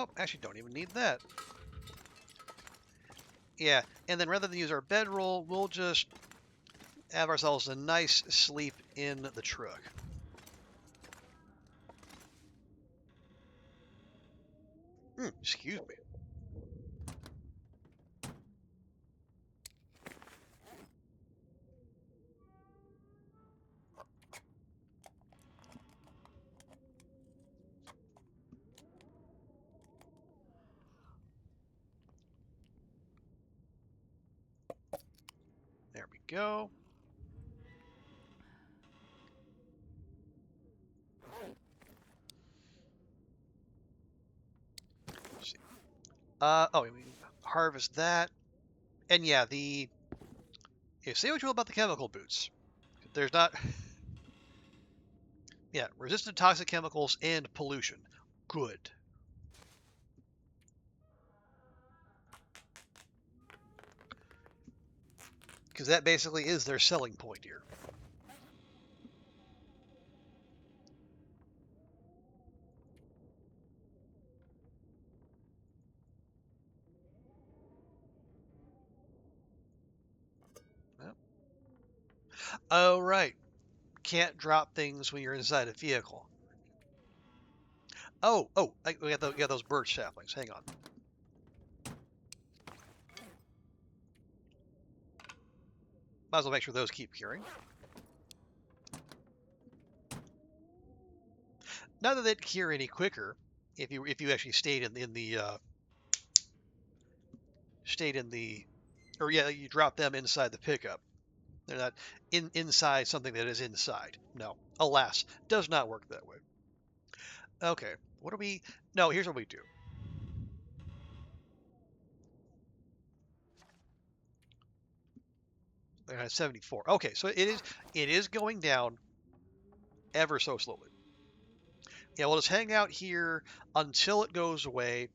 Oh, actually, don't even need that. Yeah, and then rather than use our bedroll, we'll just have ourselves a nice sleep in the truck. Excuse me. There we go. Let's see. Oh, we harvest that. And yeah, say what you will about the chemical boots. There's not, yeah, resistant to toxic chemicals and pollution. Good. Because that basically is their selling point here. Well, oh, right. Can't drop things when you're inside a vehicle. We got those birch saplings. Hang on. Might as well make sure those keep curing. Not that they'd cure any quicker if you actually stayed or yeah, you drop them inside the pickup. They're not inside something that is inside. No, alas, does not work that way. Okay, what do we? No, here's what we do. 74. Okay, so it is going down ever so slowly. Yeah, we'll just hang out here until it goes away.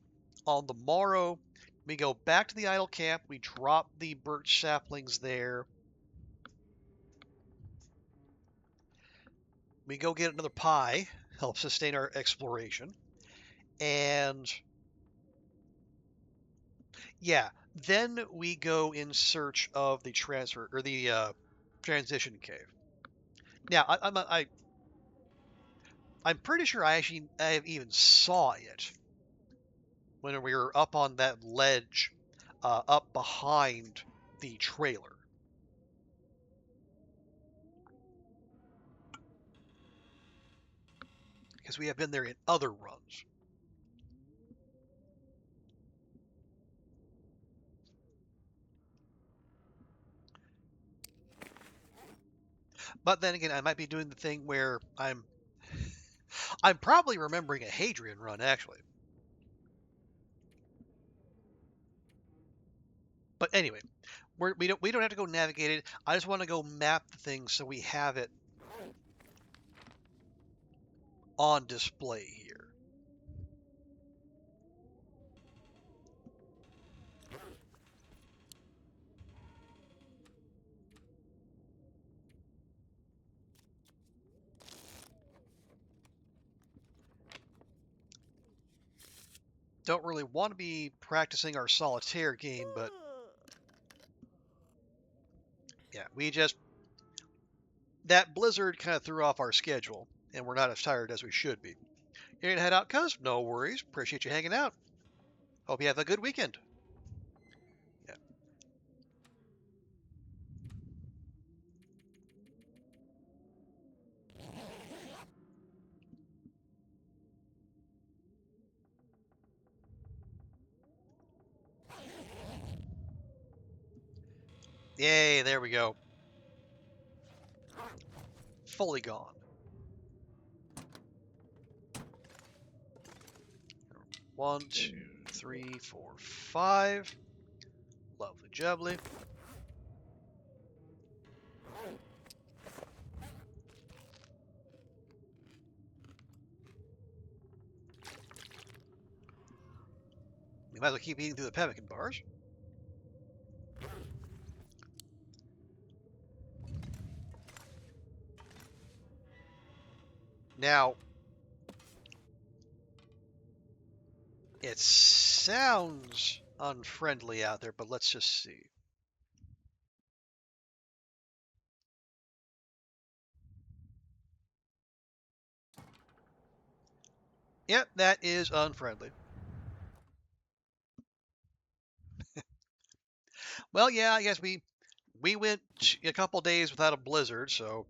On the morrow, we go back to the idle camp. We drop the birch saplings there. We go get another pie, help sustain our exploration. And yeah, then we go in search of the transfer or the transition cave. Now, I'm pretty sure I have even saw it when we were up on that ledge, up behind the trailer. Because we have been there in other runs. But then again, I might be doing the thing where I'm probably remembering a Hadrian run actually. But anyway, we don't have to go navigate it. I just want to go map the thing so we have it on display here. Don't really want to be practicing our solitaire game, but yeah, that blizzard kind of threw off our schedule, and we're not as tired as we should be. You're gonna head out, cuz? No worries. Appreciate you hanging out. Hope you have a good weekend. Yeah. Yay, there we go. Fully gone. One, two, three, four, five. Lovely jubbly. We might as well keep eating through the pemmican bars. Now, It sounds unfriendly out there, but let's just see. Yep, that is unfriendly. Well, yeah, I guess we went a couple days without a blizzard, so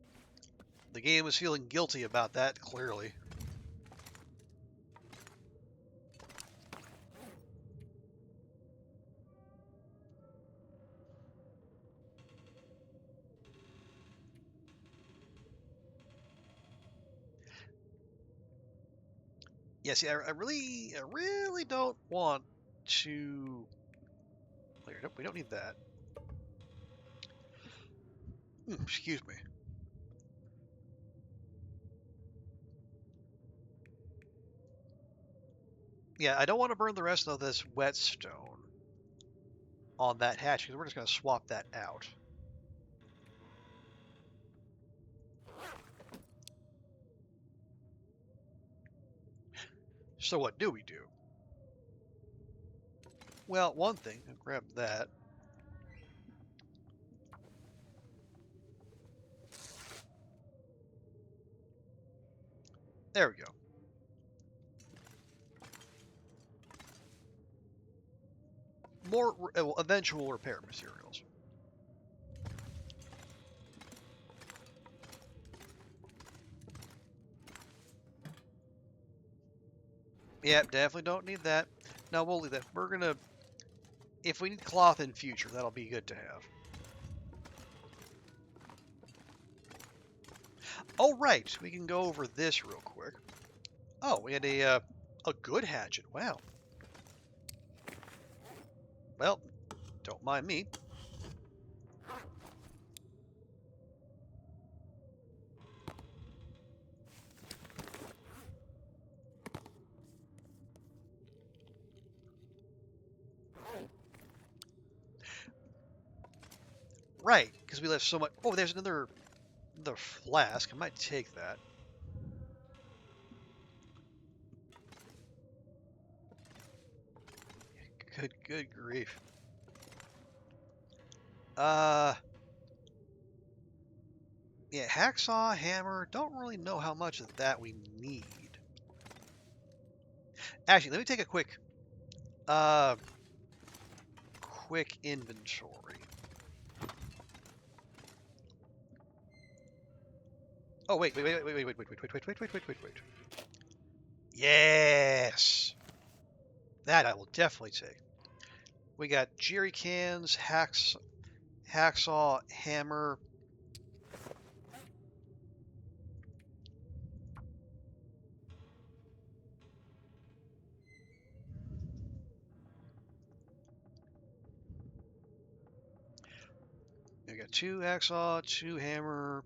the game was feeling guilty about that, clearly. Yes, yeah, I really don't want to. Wait, we don't need that. Excuse me. Yeah, I don't want to burn the rest of this whetstone on that hatch because we're just going to swap that out. So what do we do? Well, one thing, I'll grab that. There we go. More eventual repair materials. Yep, definitely don't need that. No, we'll leave that. We're gonna, if we need cloth in future, that'll be good to have. Oh, right, we can go over this real quick. Oh, we had a good hatchet. Wow. Well, don't mind me. Right, because we left so much. Oh, there's another flask. I might take that. Good grief. Uh, yeah, hacksaw, hammer. Don't really know how much of that we need. Actually, let me take a quick inventory. Oh wait. Yes, that I will definitely take. We got jerry cans, hacksaw, hammer. We got 2 hacksaw, 2 hammer,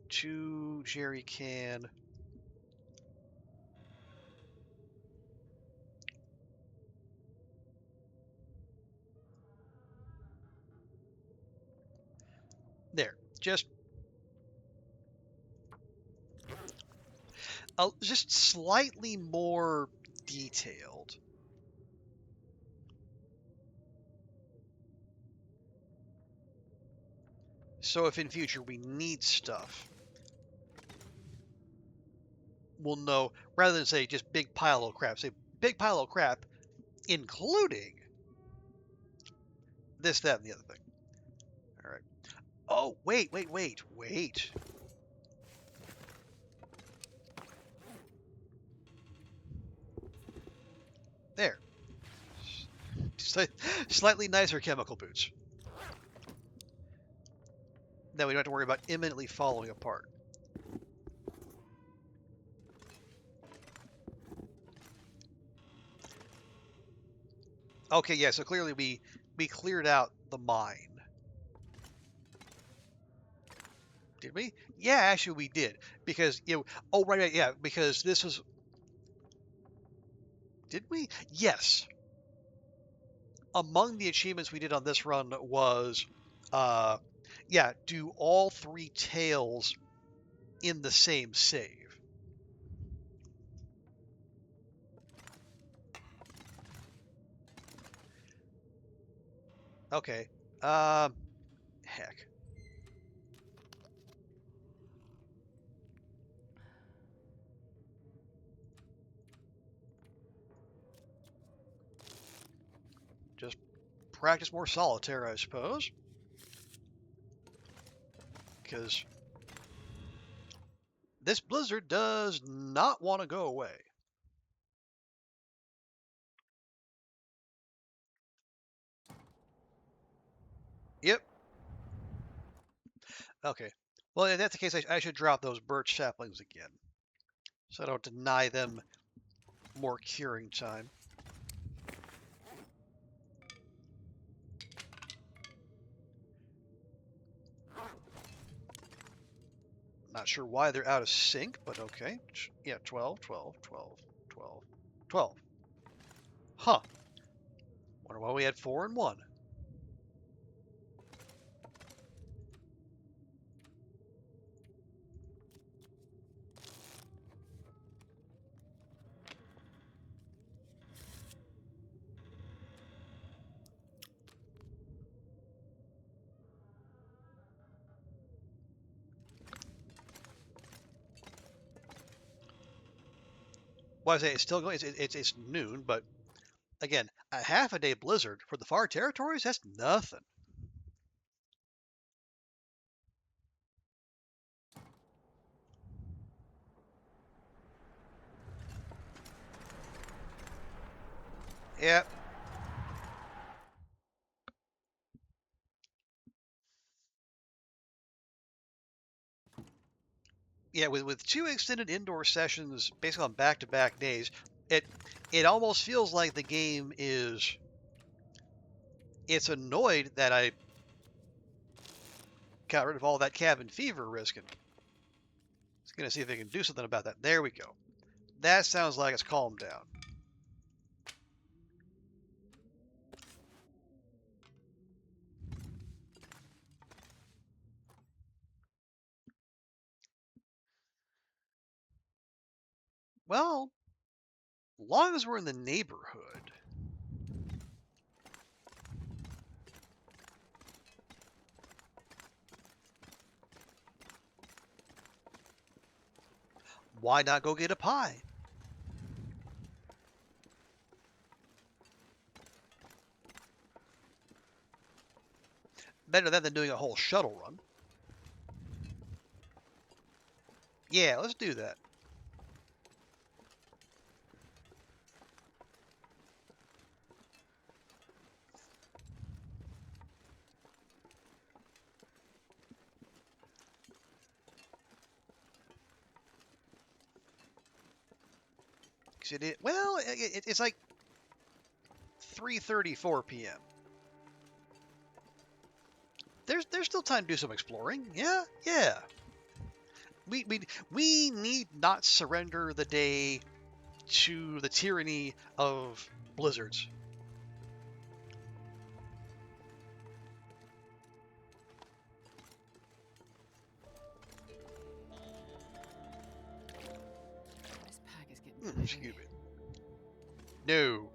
2 jerry can. There, just slightly more detailed. So if in future we need stuff, we'll know, rather than say just big pile of crap, say big pile of crap, including this, that, and the other thing. All right. Oh, wait. There. Slightly nicer chemical boots. Now we don't have to worry about imminently falling apart. Okay, yeah, so clearly we cleared out the mine. Did we? Yeah, actually we did. Because, oh, right, yeah, because this was... Did we? Yes. Among the achievements we did on this run was, yeah, do all 3 tails in the same save. Okay. Heck. Just practice more solitaire, I suppose. Because this blizzard does not want to go away. Yep. Okay. Well, if that's the case, I should drop those birch saplings again, so I don't deny them more curing time. Not sure why they're out of sync, but okay. Yeah, 12, 12, 12, 12, 12. Huh. Wonder why we had 4 and 1. Well, I say it's still going. It's noon, but again, a half a day blizzard for the far territories, that's nothing. Yep. Yeah, with 2 extended indoor sessions basically on back-to-back days, it it almost feels like the game is it's annoyed that I got rid of all that cabin fever risking. It's gonna see if they can do something about that. There we go. That sounds like it's calmed down. Well, long as we're in the neighborhood. Why not go get a pie? Better that than doing a whole shuttle run. Yeah, let's do that. Well, it's like 3:34 p.m. There's still time to do some exploring. Yeah, yeah. We need not surrender the day to the tyranny of blizzards. This pack is getting Excuse me. No.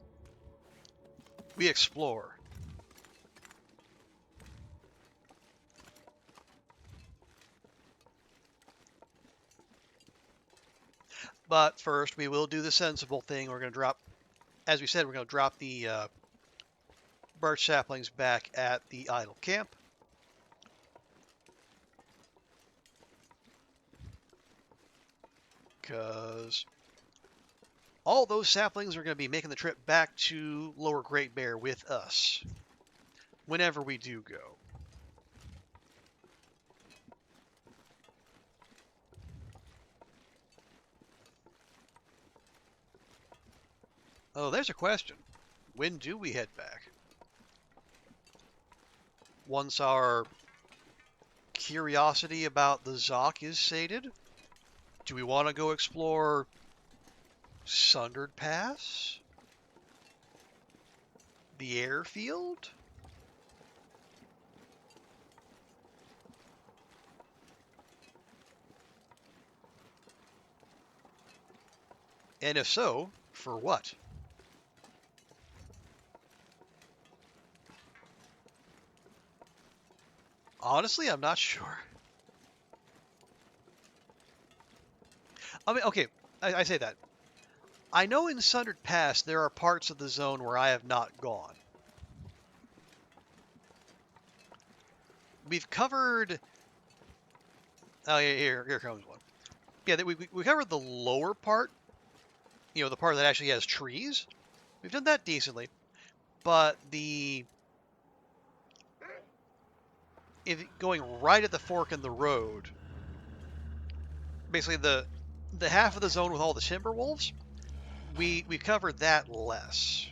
We explore. But first, we will do the sensible thing. We're going to drop, as we said, we're going to drop the birch saplings back at the idle camp. Because all those saplings are going to be making the trip back to Lower Great Bear with us whenever we do go. Oh, there's a question. When do we head back? Once our curiosity about the Zoc is sated? Do we want to go explore Sundered Pass? The airfield? And if so, for what? Honestly, I'm not sure. I mean, okay, I say that. I know in Sundered Pass there are parts of the zone where I have not gone. We've covered... Oh, yeah, here comes one. Yeah, we covered the lower part, the part that actually has trees. We've done that decently. But if going right at the fork in the road, basically the half of the zone with all the timber wolves, we covered that less.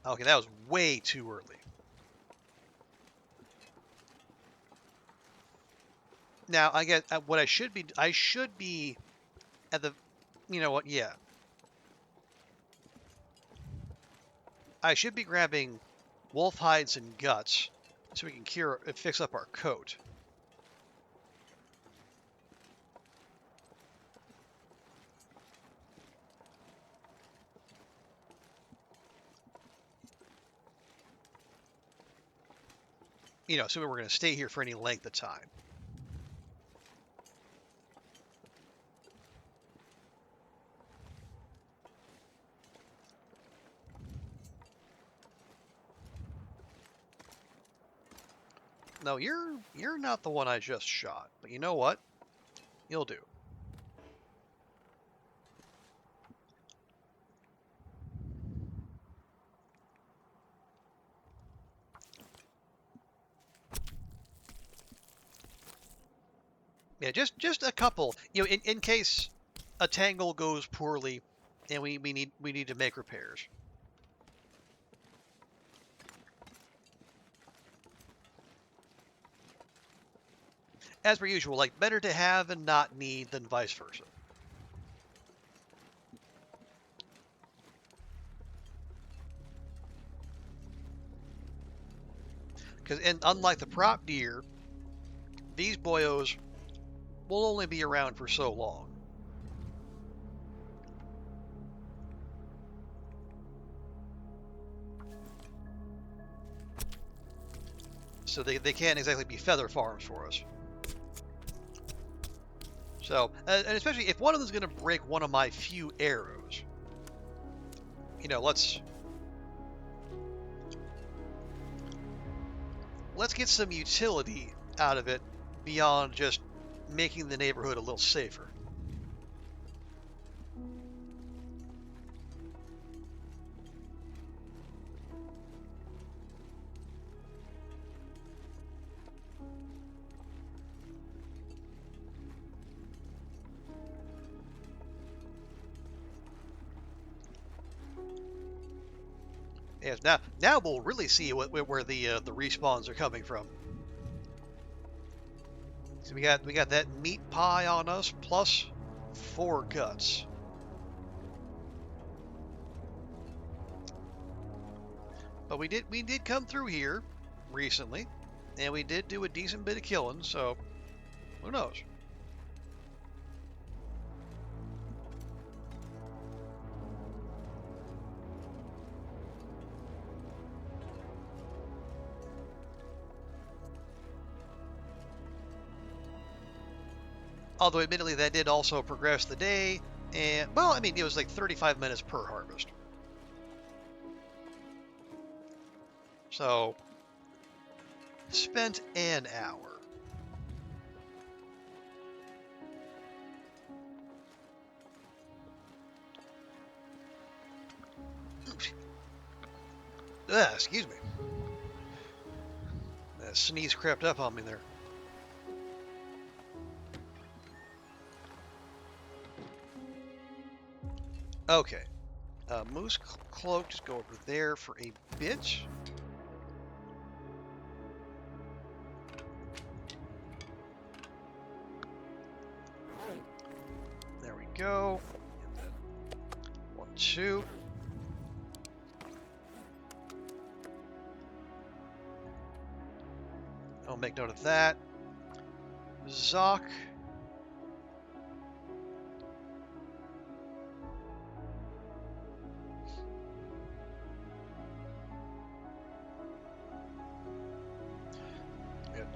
Okay, that was way too early. Now I get what I should be at the, you know what? Yeah, I should be grabbing wolf hides and guts so we can fix up our coat. Assuming we're going to stay here for any length of time. No, you're not the one I just shot, but you know what? You'll do. Yeah, just a couple. In case a tangle goes poorly, and we need to make repairs. As per usual, like better to have and not need than vice versa. Because unlike the prop deer, these boyos will only be around for so long. So they can't exactly be feather farms for us. So, and especially if one of them's going to break one of my few arrows, let's get some utility out of it beyond just making the neighborhood a little safer. Yes, now we'll really see where the respawns are coming from. So we got that meat pie on us plus 4 guts. But we did come through here recently, and we did do a decent bit of killing, so who knows? Although admittedly that did also progress the day, and well, I mean it was like 35 minutes per harvest. So spent an hour. Excuse me. That sneeze crept up on me there. Okay. Moose cloak, just go over there for a bit. There we go. And then 1, 2. I'll make note of that. Zoc.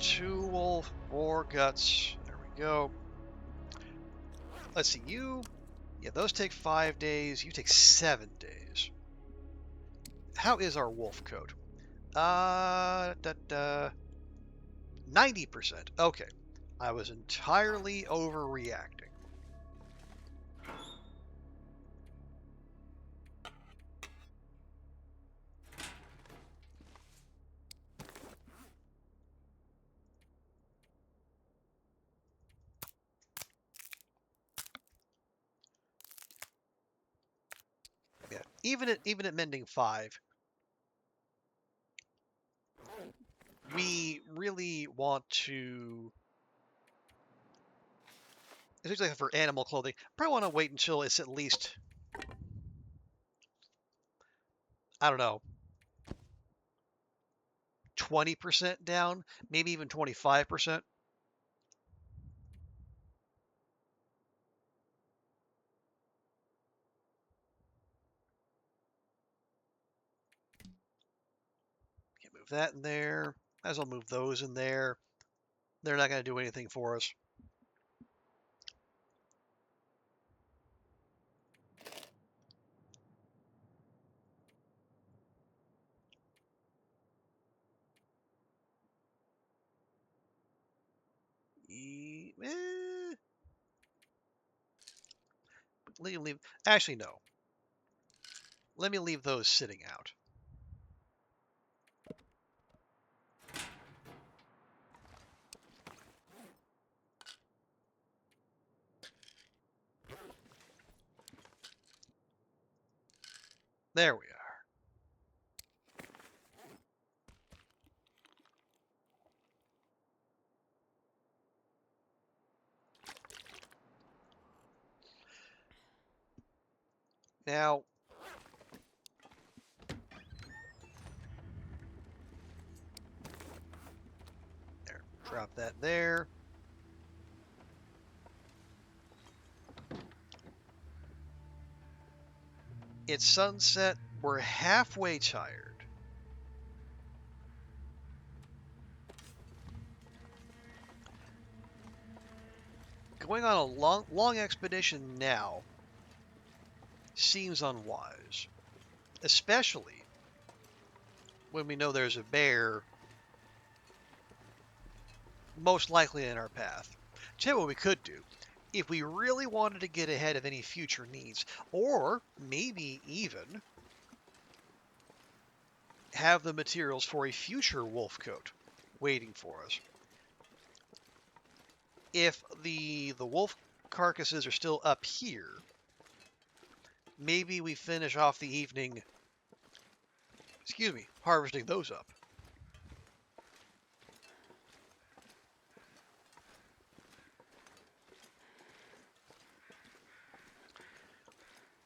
2 wolf, 4 guts. There we go. Let's see, you... Yeah, those take 5 days. You take 7 days. How is our wolf coat? 90%. Okay. I was entirely overreacting. Yeah, even at mending 5, we really want to, especially for animal clothing, probably want to wait until it's at least, I don't know, 20% down, maybe even 25%. Can't move that in there. Might as well move those in there. They're not going to do anything for us. Leave. Actually, no. Let me leave those sitting out. There we are. Now, there. Drop that there. It's sunset. We're halfway tired. Going on a long expedition now seems unwise, especially when we know there's a bear most likely in our path. Tell you what we could do. If we really wanted to get ahead of any future needs, or maybe even have the materials for a future wolf coat waiting for us. If the wolf carcasses are still up here, maybe we finish off the evening, harvesting those up.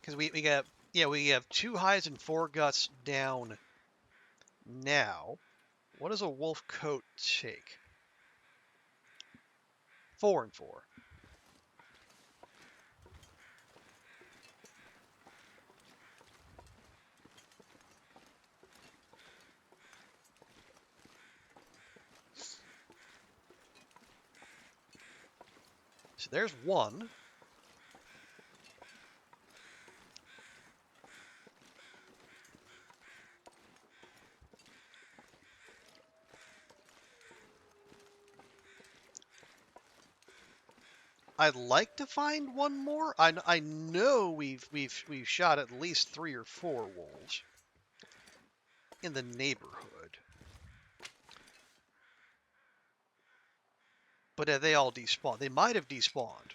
Because we have 2 hides and 4 guts down now. What does a wolf coat take? 4 and 4. So there's 1. I'd like to find 1 more. I know we've shot at least 3 or 4 wolves in the neighborhood. But have they all despawned? They might have despawned.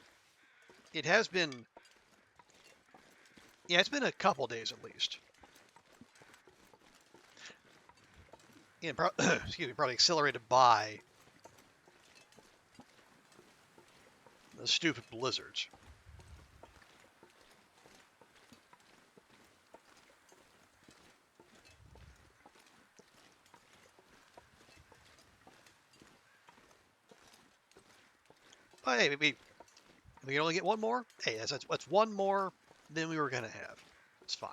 It has been, yeah, it's been a couple days at least. Yeah, probably accelerated by the stupid blizzards. But hey, maybe we can only get 1 more. Hey, that's 1 more than we were gonna have. It's fine.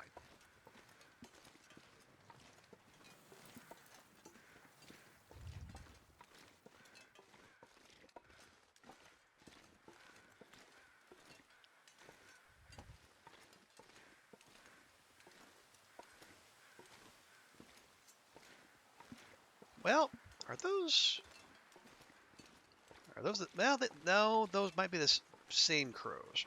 Well, are those... Are those... Well, no, those might be the same crows.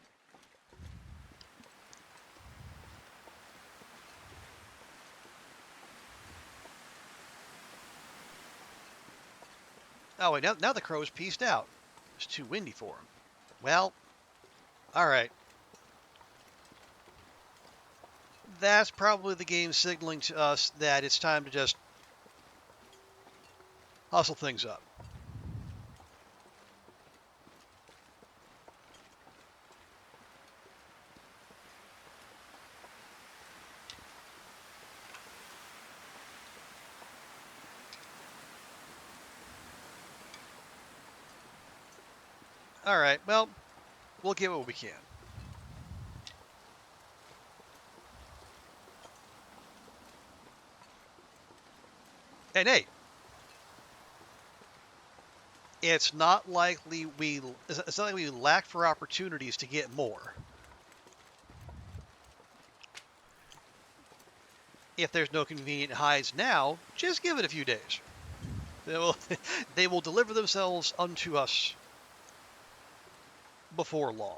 Oh, wait, now the crow's pieced out. It's too windy for him. Well, alright. That's probably the game signaling to us that it's time to just hustle things up. Alright, well, we'll get what we can. And hey, it's not likely it's not like we lack for opportunities to get more. If there's no convenient hides now, just give it a few days. They will deliver themselves unto us before long.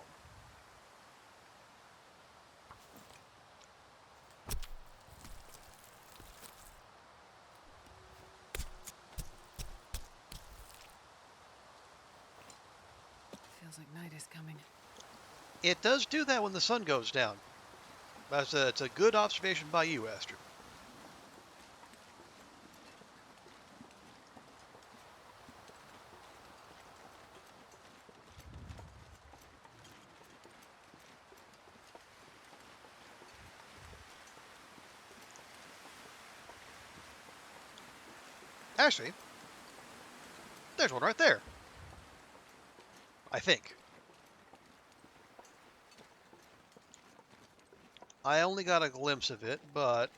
Feels like night is coming. It does do that when the sun goes down. It's a good observation by you, Astrid. Actually, there's one right there. I think. I only got a glimpse of it, but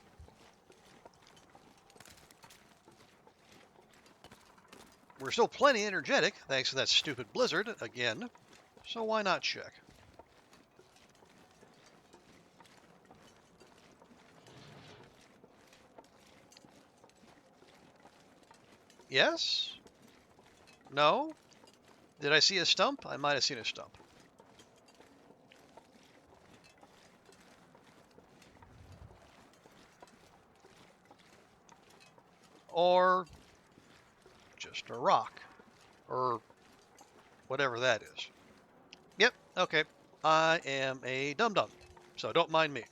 we're still plenty energetic, thanks to that stupid blizzard again. So why not check? Yes? No? Did I see a stump? I might have seen a stump. Or just a rock. Or whatever that is. Yep, okay. I am a dum-dum, so don't mind me.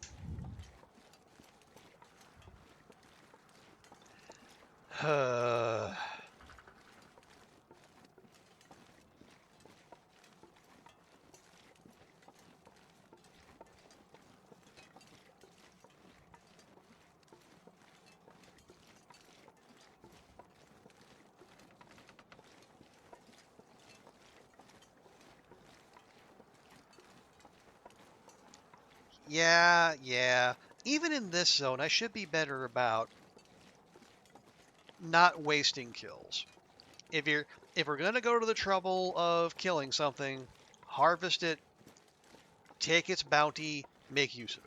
Yeah. Even in this zone, I should be better about not wasting kills. If we're gonna go to the trouble of killing something, harvest it, take its bounty, make use of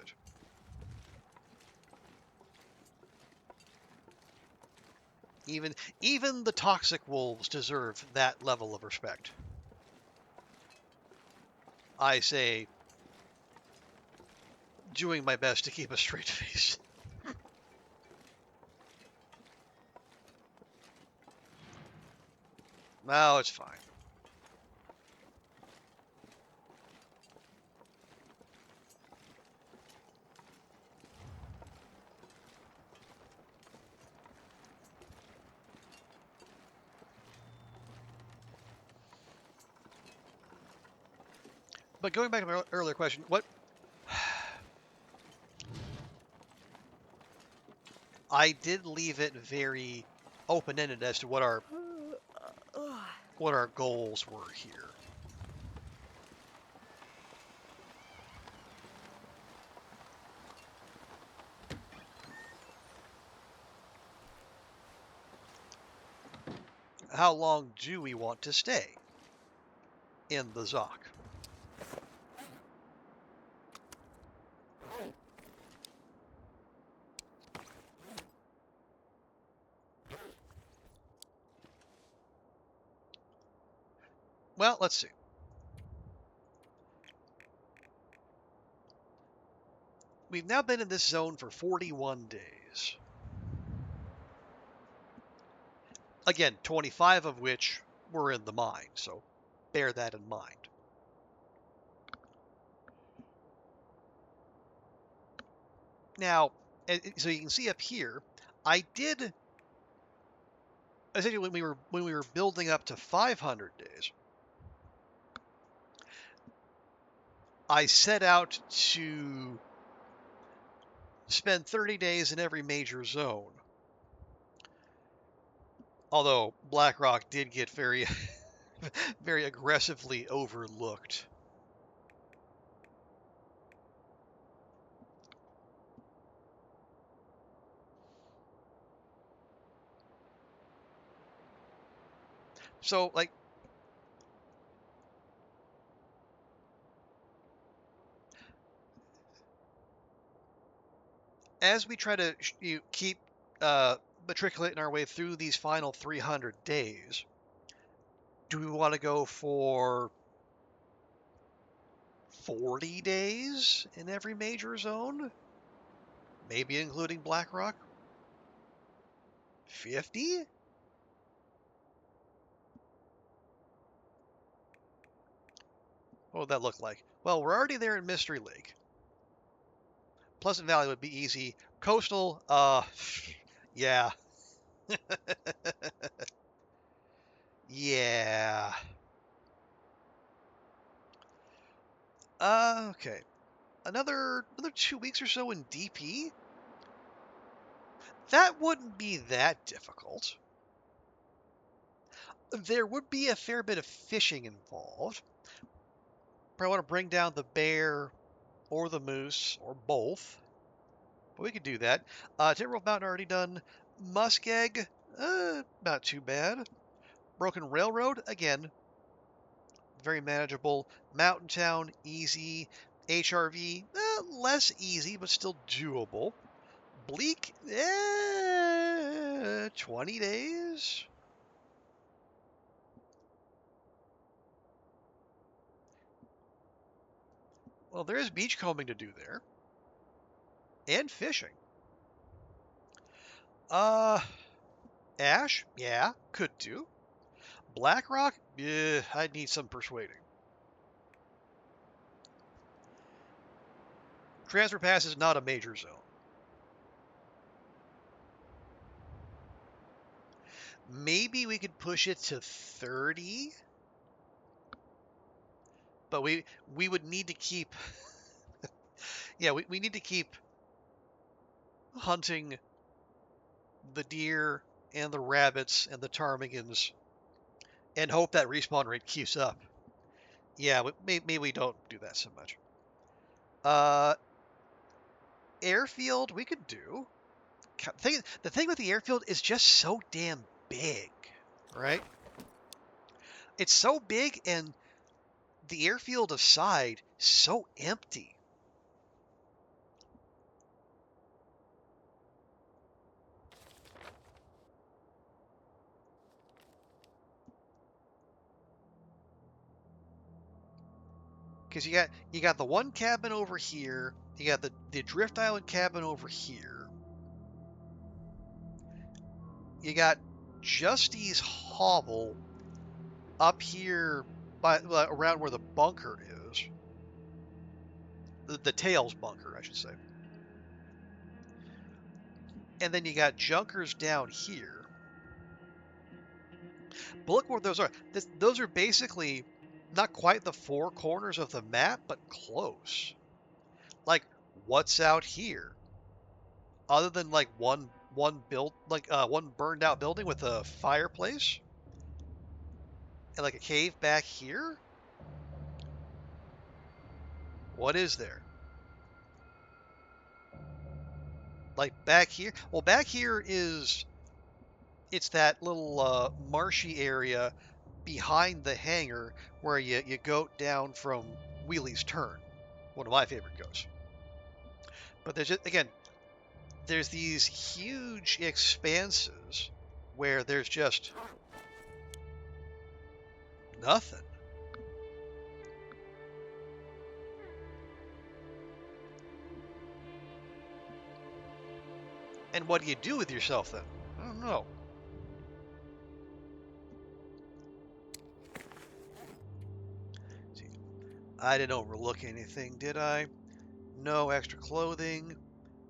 it. Even the toxic wolves deserve that level of respect. I say, doing my best to keep a straight face. No, it's fine. But going back to my earlier question, what I did leave it very open-ended as to what our goals were here. How long do we want to stay in the Zoc? Well, let's see. We've now been in this zone for 41 days. Again, 25 of which were in the mine, so bear that in mind. Now, so you can see up here, I did essentially when we were building up to 500 days, I set out to spend 30 days in every major zone. Although BlackRock did get very, very aggressively overlooked. So, like, as we try to keep matriculating our way through these final 300 days, do we want to go for 40 days in every major zone? Maybe including BlackRock? 50? What would that look like? Well, we're already there in Mystery Lake. Pleasant Valley would be easy. Coastal, yeah. Yeah. Okay. Another 2 weeks or so in DP? That wouldn't be that difficult. There would be a fair bit of fishing involved. Probably want to bring down the bear or the moose or both. But we could do that. Timberwolf Mountain already done. Muskeg, not too bad. Broken Railroad, again, very manageable. Mountain Town, easy. HRV, less easy, but still doable. Bleak, 20 days. Well, there is beachcombing to do there. And fishing. Ash, yeah, could do. BlackRock, I'd need some persuading. Transfer Pass is not a major zone. Maybe we could push it to 30. But we would need to keep yeah, we need to keep hunting the deer and the rabbits and the ptarmigans and hope that respawn rate keeps up. Yeah, maybe we don't do that so much. Airfield we could do. The thing with the airfield is just so damn big, right? It's so big and the airfield aside, so empty. Because you got the one cabin over here, you got the Drift Island cabin over here. You got Justy's hovel up here by around where the bunker is. The Tails bunker, I should say. And then you got Junkers down here. But look where those are. Those are basically not quite the four corners of the map, but close. Like, what's out here? Other than like one burned out building with a fireplace and like a cave back here? What is there? Like back here? Well, back here it's that little marshy area behind the hangar where you go down from Wheelie's Turn. One of my favorite goes. But there's these huge expanses where there's just nothing. And what do you do with yourself then? I don't know. See, I didn't overlook anything, did I? No extra clothing,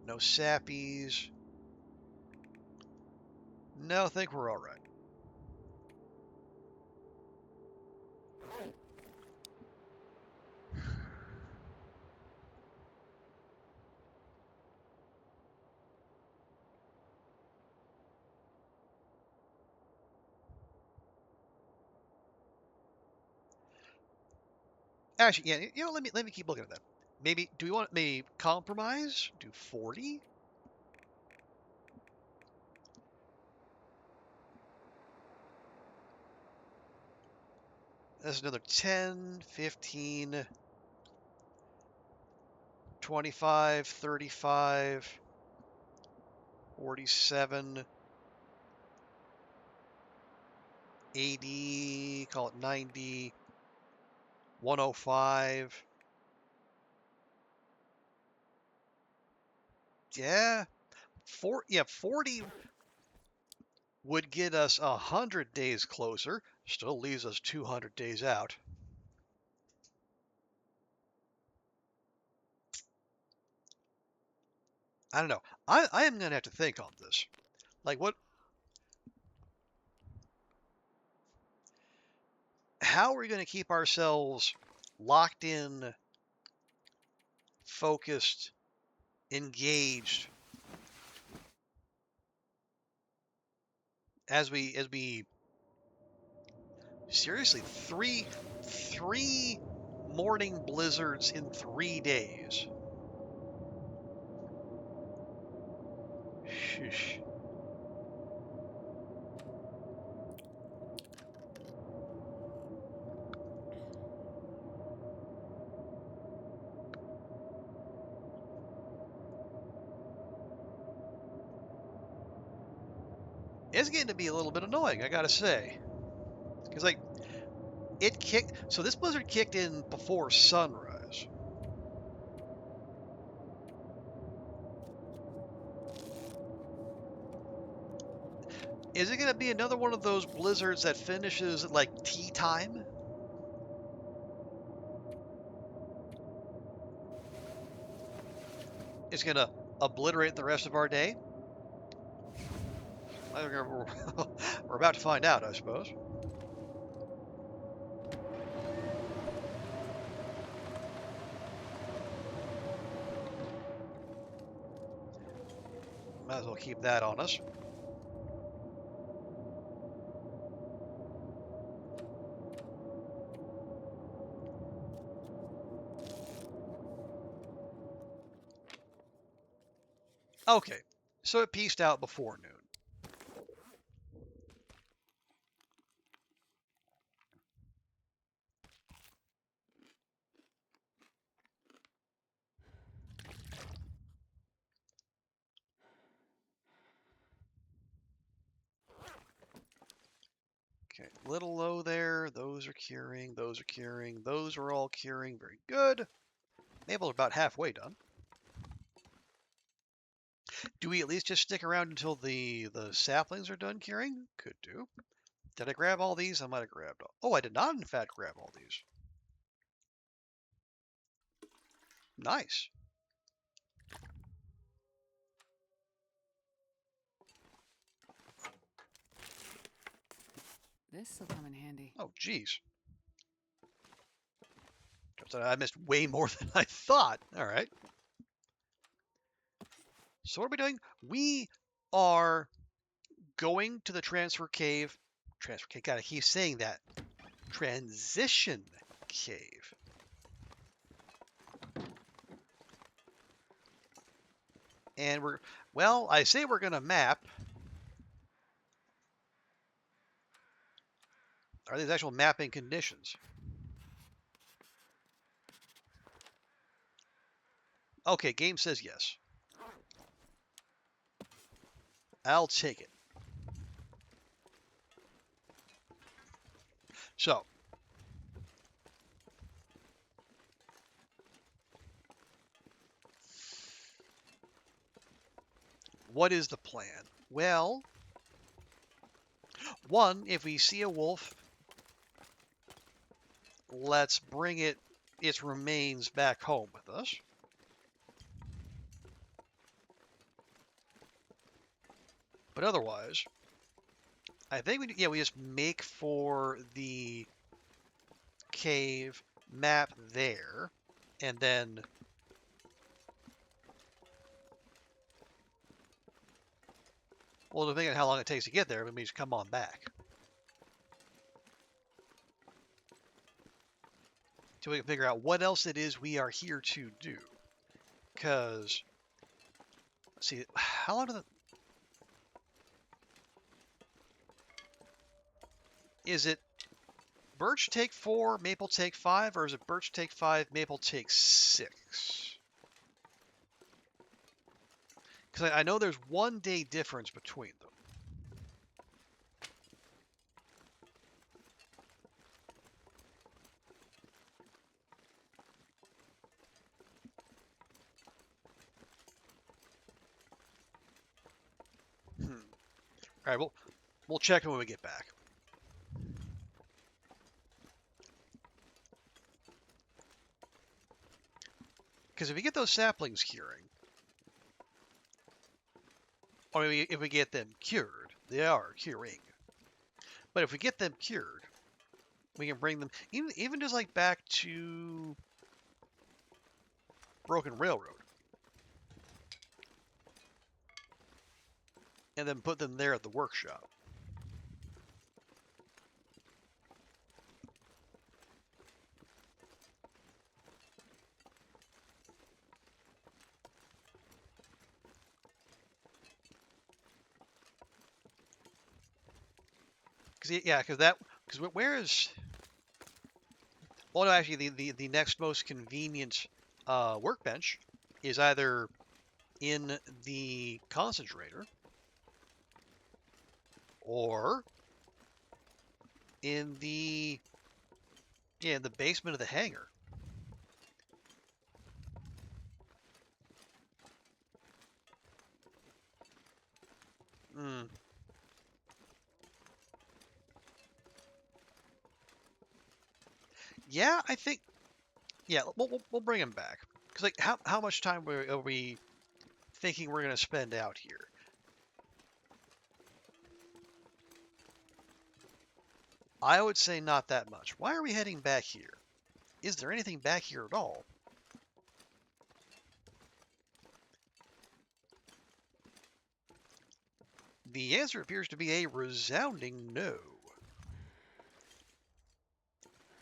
no sappies. No, I think we're all right. Actually, yeah, you know, let me keep looking at that. Maybe do we want maybe compromise? Do 40? That's another 10, 15, 25, 35, 47, 80, call it 90, 105. Yeah, 40 would get us 100 days closer. Still leaves us 200 days out. I don't know. I am going to have to think on this. Like what, how are we going to keep ourselves locked in, focused, engaged as we seriously three morning blizzards in 3 days. Sheesh. It's getting to be a little bit annoying, I gotta say, because like it kicked. So this blizzard kicked in before sunrise. Is it gonna be another one of those blizzards that finishes at like tea time? It's gonna obliterate the rest of our day? We're about to find out, I suppose. Might as well keep that on us. Okay, so it peaced out before noon. Okay, little low there. Those are curing. Those are curing. Those are all curing. Very good. Mabel's about halfway done. Do we at least just stick around until the saplings are done curing? Could do. Did I grab all these? I might have grabbed all. Oh, I did not, in fact, grab all these. Nice. This'll come in handy. Oh, geez. I missed way more than I thought. All right. So what are we doing? We are going to the transfer cave. Transfer cave. Gotta keep saying that. Transition cave. And well, I say we're gonna map. Are these actual mapping conditions? Okay, game says yes. I'll take it. So, what is the plan? Well, one, if we see a wolf, let's bring its remains back home with us. But otherwise, I think we just make for the cave map there, and then well, depending on how long it takes to get there, we just come on back. So we can figure out what else it is we are here to do. Because, see, how long is it birch take 4, maple take 5, or is it birch take 5, maple take 6? Because I know there's 1 day difference between them. All right, we'll check it when we get back. Because if we get those saplings curing, or if we get them cured, they are curing. But if we get them cured, we can bring them even just like back to Broken Railroad, and then put them there at the workshop. Because where is? Well, no, actually, the next most convenient workbench is either in the concentrator or in the basement of the hangar. Yeah, I think. Yeah, we'll bring him back. Because like, how much time are we thinking we're gonna spend out here? I would say not that much. Why are we heading back here? Is there anything back here at all? The answer appears to be a resounding no.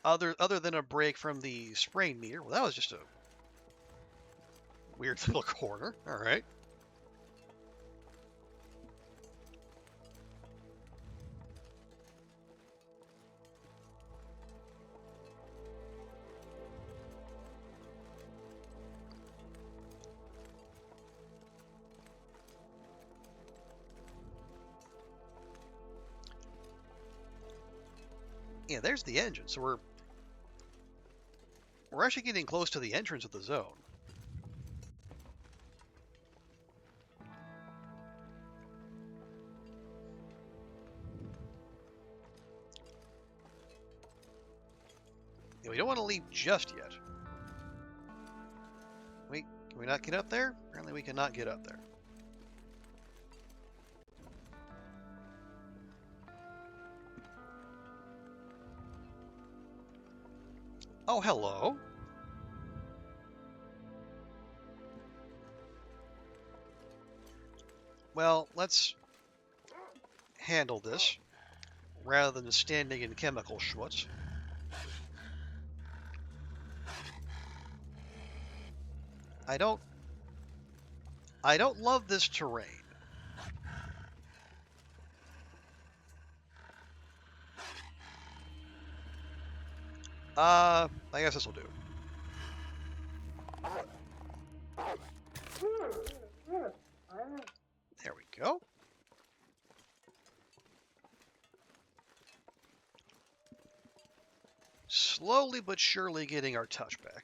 Other than a break from the sprain meter. Well, that was just a weird little corner. All right. Yeah, there's the engine. So we're actually getting close to the entrance of the zone. Yeah, we don't want to leave just yet. Wait, can we not get up there? Apparently we cannot get up there. Oh, hello. Well, let's handle this rather than standing in chemical schmutz. I don't love this terrain. I guess this will do. There we go. Slowly but surely getting our touch back.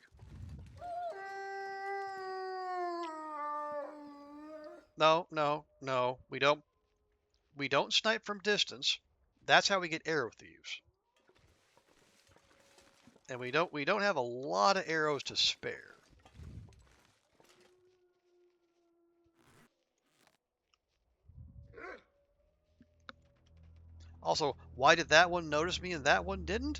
no, no, no. We don't snipe from distance. That's how we get arrow thieves. And we don't have a lot of arrows to spare. Also, why did that one notice me and that one didn't?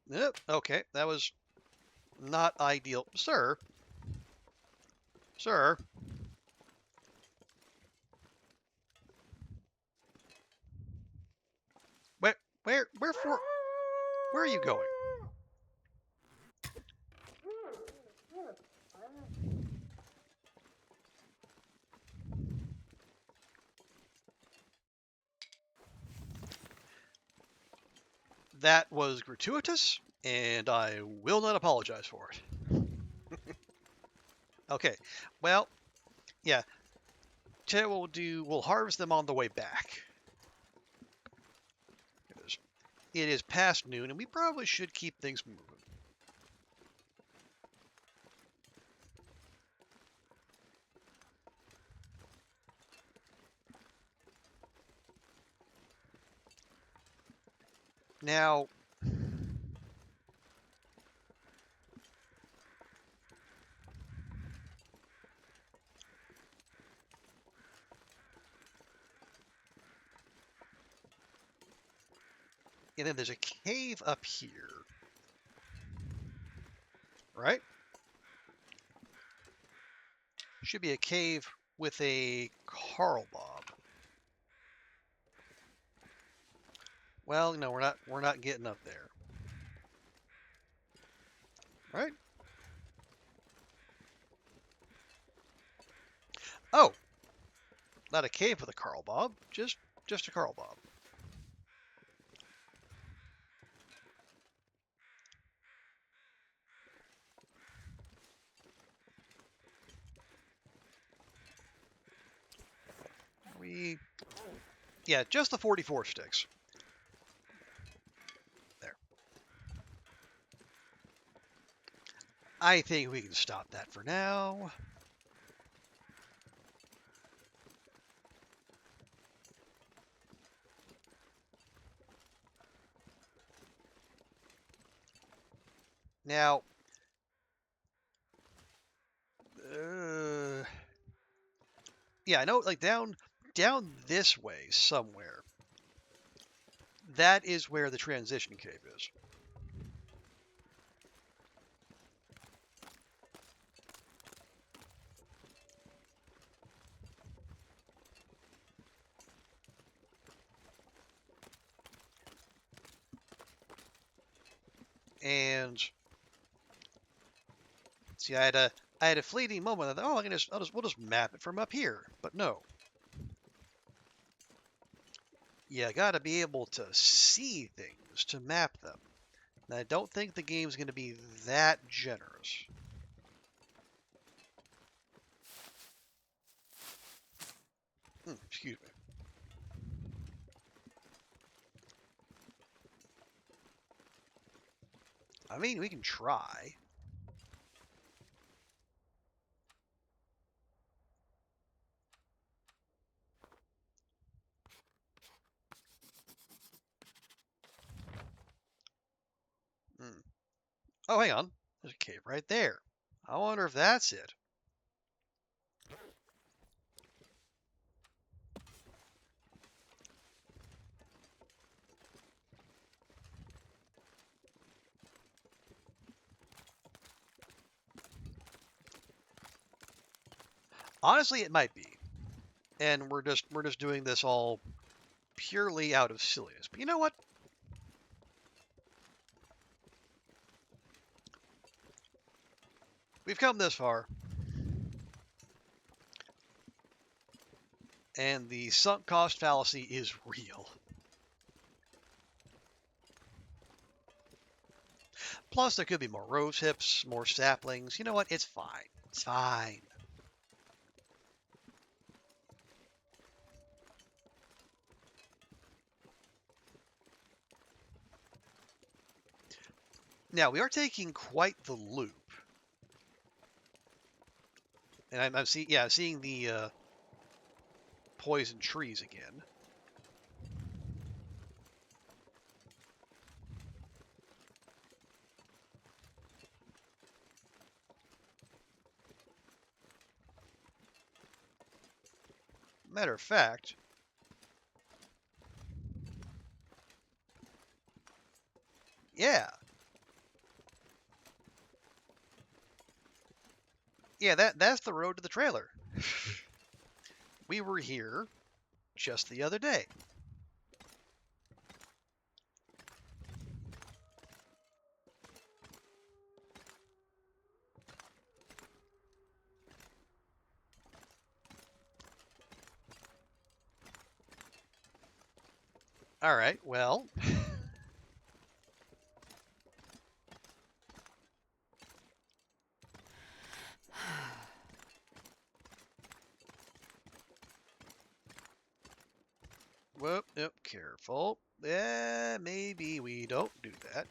Yep, okay, that was not ideal. Sir. Sir. Where, where are you going? That was gratuitous, and I will not apologize for it. Okay, well, yeah, we'll harvest them on the way back. It is past noon, and we probably should keep things moving. Now, and then there's a cave up here, right? Should be a cave with a Carl Bob. Well, no, we're not getting up there. Right? Oh, not a cave with a Carl Bob, just a Carl Bob. Yeah, just the 44 sticks. There. I think we can stop that for now. Now, yeah, I know, like down this way somewhere. That is where the transition cave is. And see, I had a fleeting moment. I thought, oh, we'll just map it from up here. But no, you got to be able to see things to map them. And I don't think the game's going to be that generous. Excuse me. I mean, we can try. Oh, hang on. There's a cave right there. I wonder if that's it. Honestly, it might be. And we're just doing this all purely out of silliness. But you know what? We've come this far. And the sunk cost fallacy is real. Plus, there could be more rose hips, more saplings. You know what? It's fine. It's fine. Now, we are taking quite the loop. And I'm seeing the poison trees again. Matter of fact, yeah. Yeah, that's the road to the trailer. We were here just the other day. All right, well. Whoop, yep, careful. Yeah, maybe we don't do that.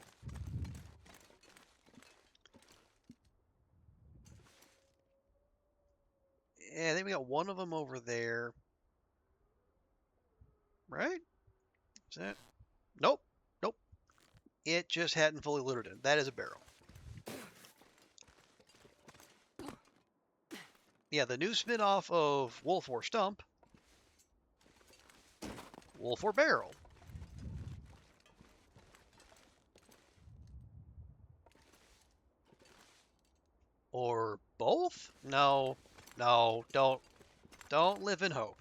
Yeah, I think we got one of them over there. Right? Is that? Nope. Nope. It just hadn't fully loaded in. That is a barrel. Yeah, the new spin-off of Wolf or Stump. Wolf or Barrel. Or both? No. No, don't live in hope.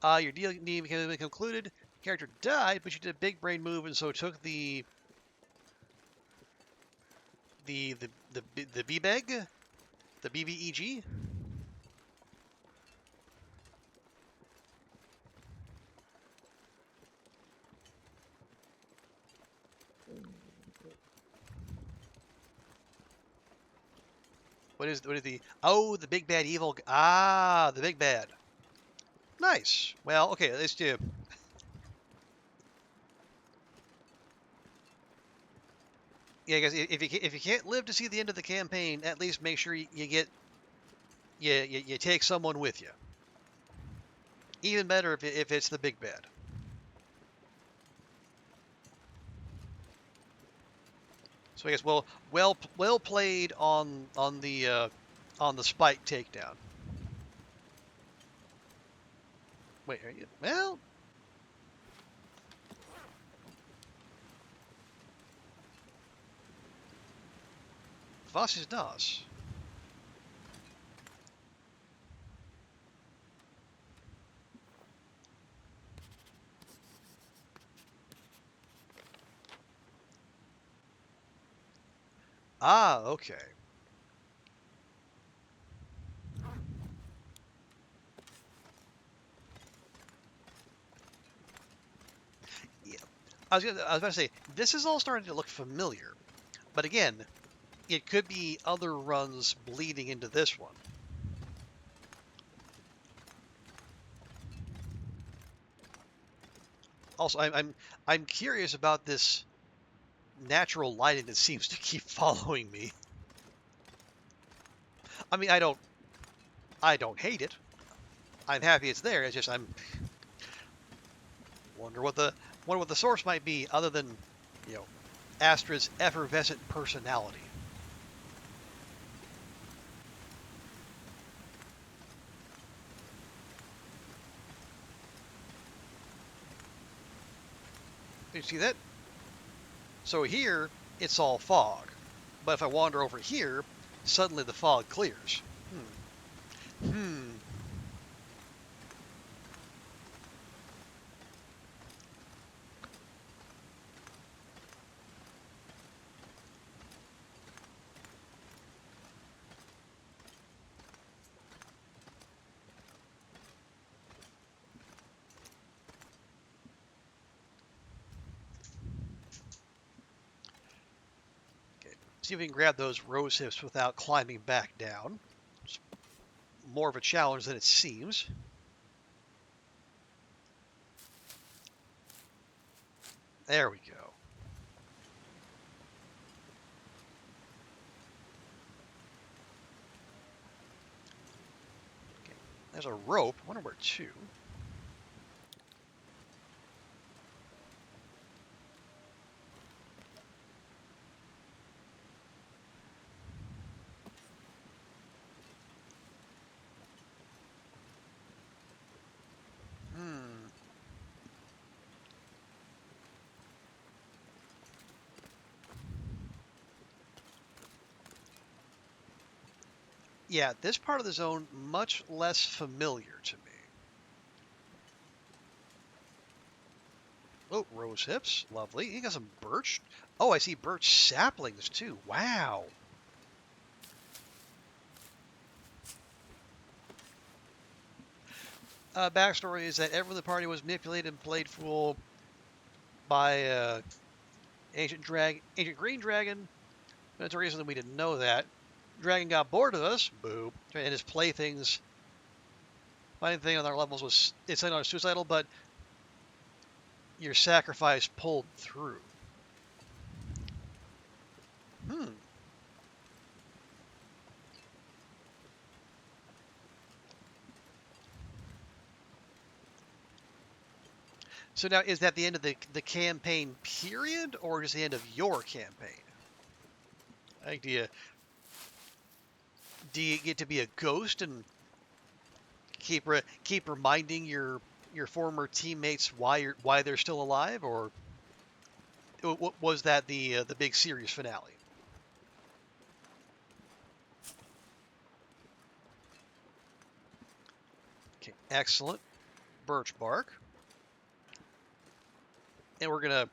Your deal need became concluded. Character died, but you did a big brain move, and so took the BBEG, the BBEG. What is the the big bad evil? The big bad. Nice. Well, okay, let's do. Yeah, guys, if you can't live to see the end of the campaign, at least make sure you get you take someone with you. Even better if it's the big bad. So I guess well played on the spike takedown. Wait, are you? Well, was ist das? Ah, okay. Yeah. I was about to say this is all starting to look familiar, but again, it could be other runs bleeding into this one. Also, I'm curious about this natural lighting that seems to keep following me. I mean, I don't hate it. I'm happy it's there. It's just I'm wonder what the source might be, other than Astrid's effervescent personality. You see that? So here, it's all fog. But if I wander over here, suddenly the fog clears. Hmm. Okay. See if we can grab those rose hips without climbing back down. It's more of a challenge than it seems. There we go. There's a rope. I wonder where to. Hmm. Yeah, this part of the zone much less familiar to me. Oh, rose hips. Lovely. You got some birch. Oh, I see birch saplings too. Wow. Backstory is that everyone in the party was manipulated and played fool by ancient green dragon. That's a reason that we didn't know that. Dragon got bored of us. Boo. And his playthings. Finding thing on our levels was it's not suicidal, but your sacrifice pulled through. Hmm. So now, is that the end of the campaign period, or just the end of your campaign? Like, do you get to be a ghost and keep reminding your former teammates why they're still alive, or was that the big series finale? Okay, excellent. Birch bark, and we're gonna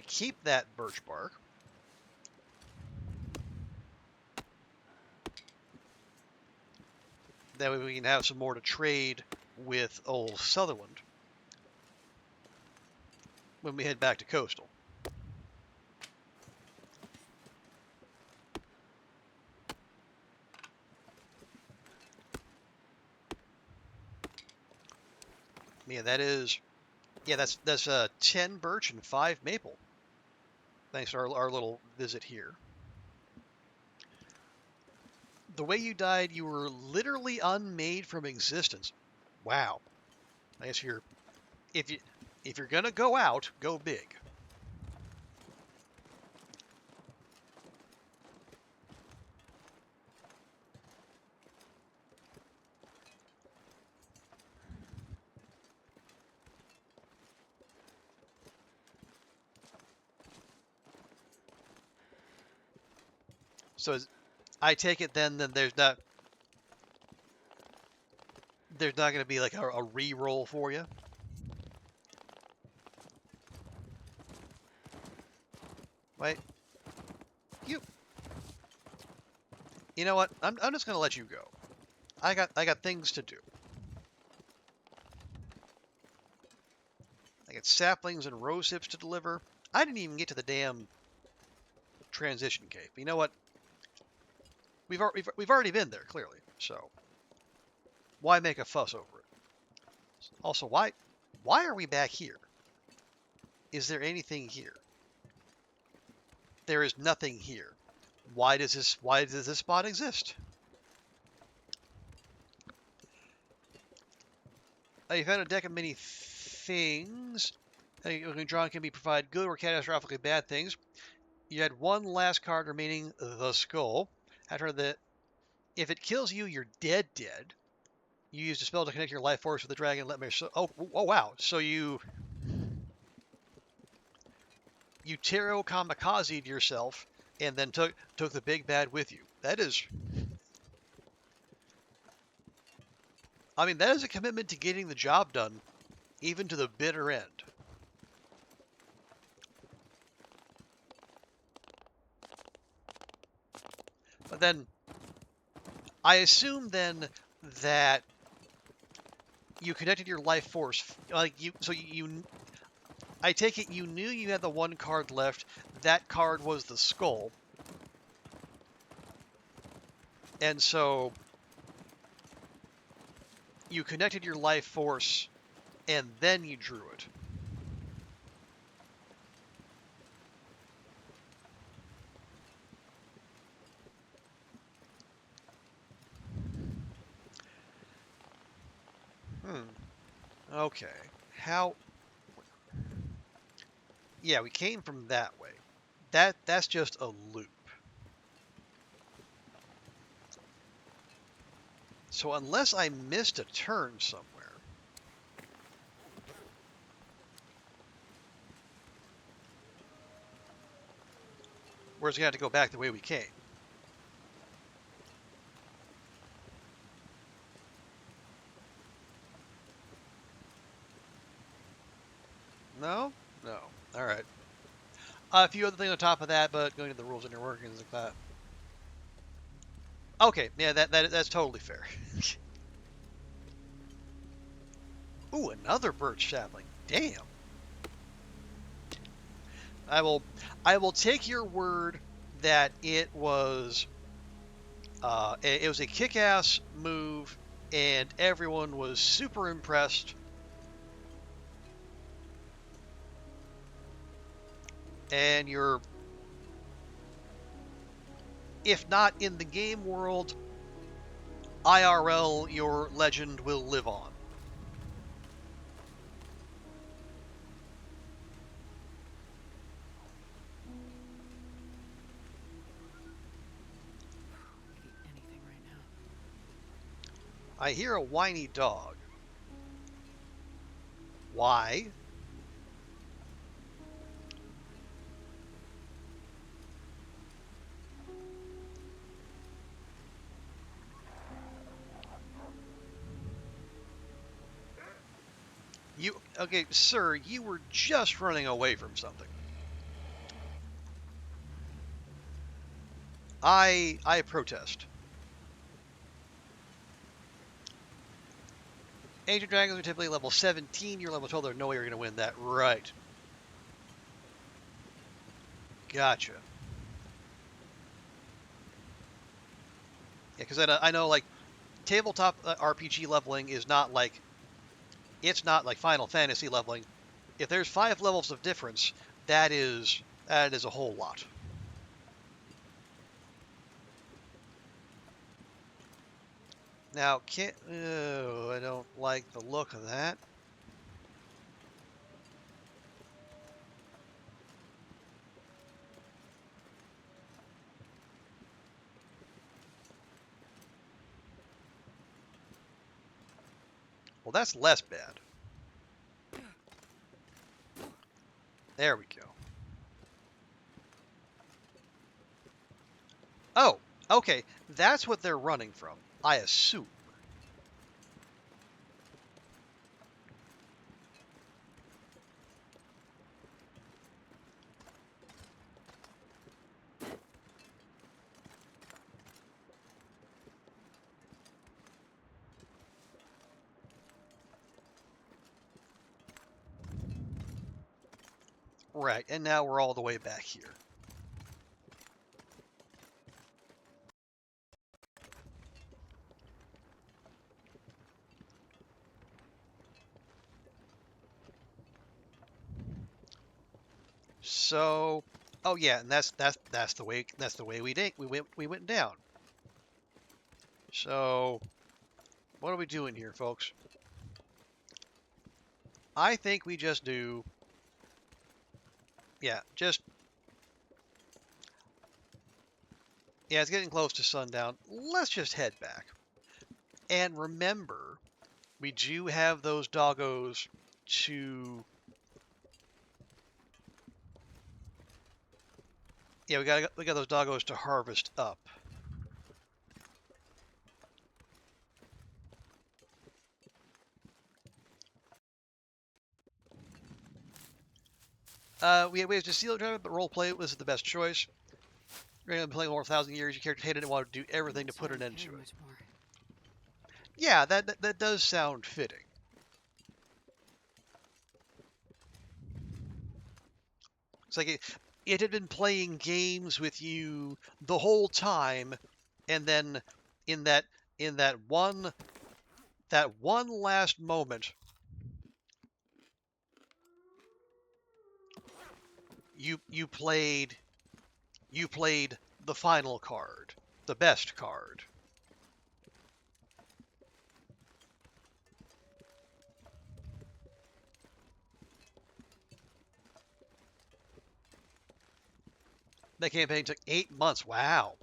keep that birch bark. That way we can have some more to trade with old Sutherland when we head back to Coastal. Yeah, that's 10 birch and 5 maple. Thanks to our little visit here. The way you died, you were literally unmade from existence. Wow. I guess if you if you're gonna go out, go big. So I take it then that there's not going to be like a re-roll for you. Wait, you. You know what? I'm just going to let you go. I got things to do. I got saplings and rose hips to deliver. I didn't even get to the damn transition cave. But you know what? We've already been there clearly. So why make a fuss over it? Also, why are we back here? Is there anything here? There is nothing here. Why does this spot exist? You found a deck of many things. Drawn can be provide good or catastrophically bad things. You had one last card remaining, the skull. After that, if it kills you, you're dead. You used a spell to connect your life force with the dragon. Oh wow! So you tarot kamikazed yourself and then took the big bad with you. That is, I mean, that is a commitment to getting the job done, even to the bitter end. But then, I assume then that you connected your life force, like I take it you knew you had the one card left. That card was the skull. And so you connected your life force and then you drew it. Hmm. Okay. How? Yeah, we came from that way. That's just a loop. So unless I missed a turn somewhere. We're just gonna have to go back the way we came. No? No. Alright. A few other things on top of that, but going to the rules and your workings like that. Okay, yeah, that's totally fair. Ooh, another birch sapling. Damn. I will take your word that it was a kick-ass move and everyone was super impressed. And you're, if not in the game world, IRL, your legend will live on. Eat anything right now. I hear a whiny dog. Why? Okay, sir, you were just running away from something. I protest. Ancient Dragons are typically level 17. You're level 12. There's no way you're going to win that. Right. Gotcha. Yeah, because I know, like, tabletop RPG leveling is not like, it's not like Final Fantasy leveling. If there's 5 levels of difference, that is a whole lot. Now, I don't like the look of that. Well, that's less bad. There we go. Oh, okay. That's what they're running from, I assume. Right, and now we're all the way back here. So, oh yeah, and that's the way we went down. So, what are we doing here, folks? I think we just do, yeah, it's getting close to sundown. Let's just head back. And remember, we do have those doggos to, yeah, we got those doggos to harvest up. We have to seal drive, but roleplay was the best choice. You're going to be playing over 1,000 years. Your character hated it and wanted to do everything to put an end to it. Yeah, that does sound fitting. It's like it had been playing games with you the whole time, and then in that in that one last moment, you played the final card, the best card. That campaign took 8 months. Wow.